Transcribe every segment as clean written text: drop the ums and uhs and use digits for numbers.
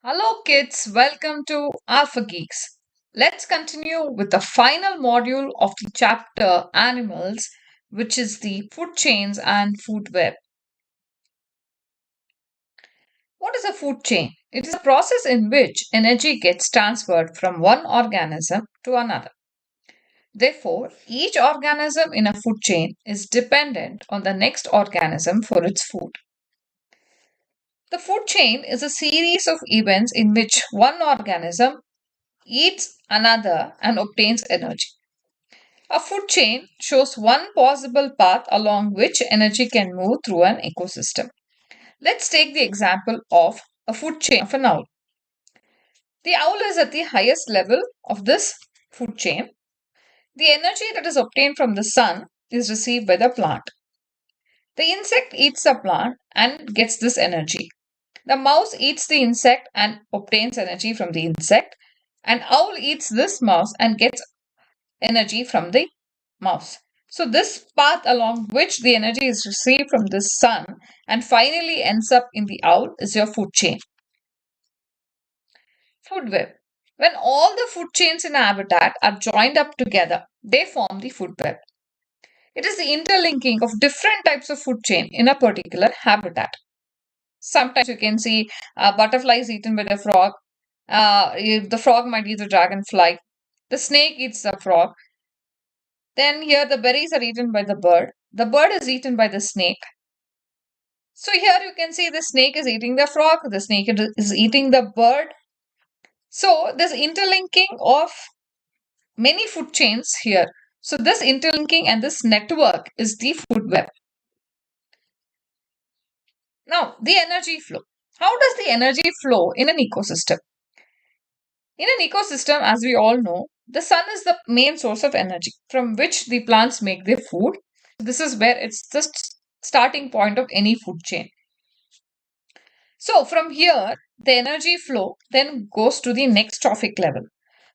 Hello kids, welcome to Alpha Geeks. Let's continue with the final module of the chapter Animals, which is the food chains and food web. What is a food chain? It is a process in which energy gets transferred from one organism to another. Therefore, each organism in a food chain is dependent on the next organism for its food. The food chain is a series of events in which one organism eats another and obtains energy. A food chain shows one possible path along which energy can move through an ecosystem. Let's take the example of a food chain of an owl. The owl is at the highest level of this food chain. The energy that is obtained from the sun is received by the plant. The insect eats the plant and gets this energy. The mouse eats the insect and obtains energy from the insect. And owl eats this mouse and gets energy from the mouse. So this path along which the energy is received from the sun and finally ends up in the owl is your food chain. Food web. When all the food chains in a habitat are joined up together, they form the food web. It is the interlinking of different types of food chain in a particular habitat. Sometimes you can see butterflies eaten by the frog. The frog might eat the dragonfly. The snake eats the frog. Then here the berries are eaten by the bird. The bird is eaten by the snake. So here you can see the snake is eating the frog. The snake is eating the bird. So there's interlinking of many food chains here. So this interlinking and this network is the food web. Now the energy flow. How does the energy flow in an ecosystem? In an ecosystem, as we all know, the sun is the main source of energy from which the plants make their food. This is where it's the starting point of any food chain. So from here, the energy flow then goes to the next trophic level.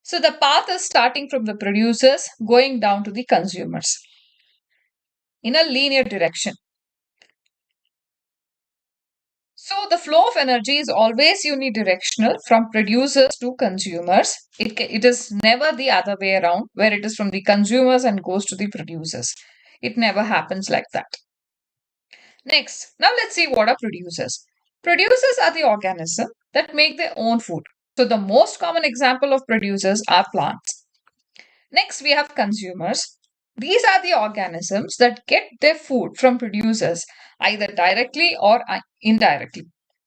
So the path is starting from the producers going down to the consumers in a linear direction. So the flow of energy is always unidirectional from producers to consumers. It is never the other way around where it is from the consumers and goes to the producers. It never happens like that. Next, now let's see what are producers. Producers are the organisms that make their own food. So the most common example of producers are plants. Next, we have consumers. These are the organisms that get their food from producers either directly or indirectly.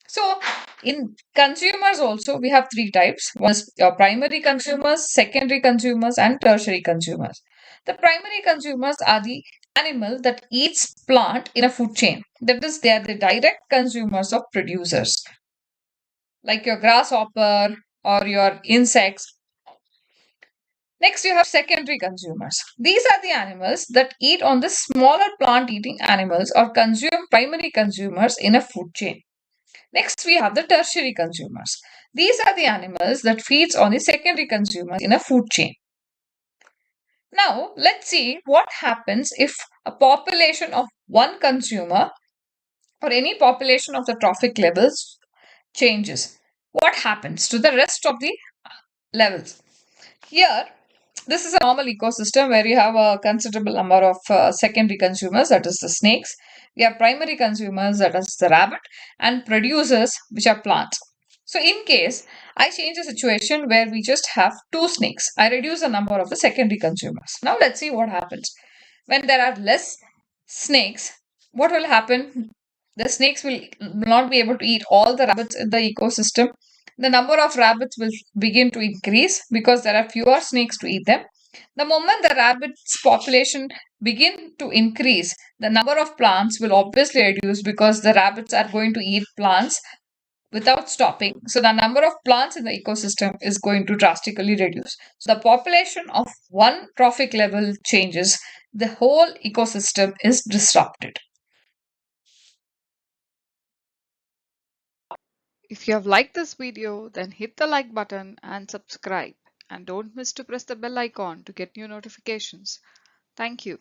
So, in consumers also, we have three types. One is primary consumers, secondary consumers, and tertiary consumers. The primary consumers are the animal that eats plant in a food chain. That is, they are the direct consumers of producers, like your grasshopper or your insects. Next, you have secondary consumers. These are the animals that eat on the smaller plant eating animals or consume primary consumers in a food chain. Next, we have the tertiary consumers. These are the animals that feeds on the secondary consumers in a food chain. Now, let's see what happens if a population of one consumer or any population of the trophic levels changes. What happens to the rest of the levels? Here, this is a normal ecosystem where you have a considerable number of secondary consumers, that is the snakes. We have primary consumers, that is the rabbit, and producers, which are plants. So in case I change a situation where we just have two snakes, I reduce the number of the secondary consumers. Now let's see what happens. When there are less snakes, what will happen? The snakes will not be able to eat all the rabbits in the ecosystem. The number of rabbits will begin to increase because there are fewer snakes to eat them. The moment the rabbits population begin to increase, the number of plants will obviously reduce because the rabbits are going to eat plants without stopping. So the number of plants in the ecosystem is going to drastically reduce. So the population of one trophic level changes, the whole ecosystem is disrupted. If you have liked this video, then hit the like button and subscribe. And don't miss to press the bell icon to get new notifications. Thank you.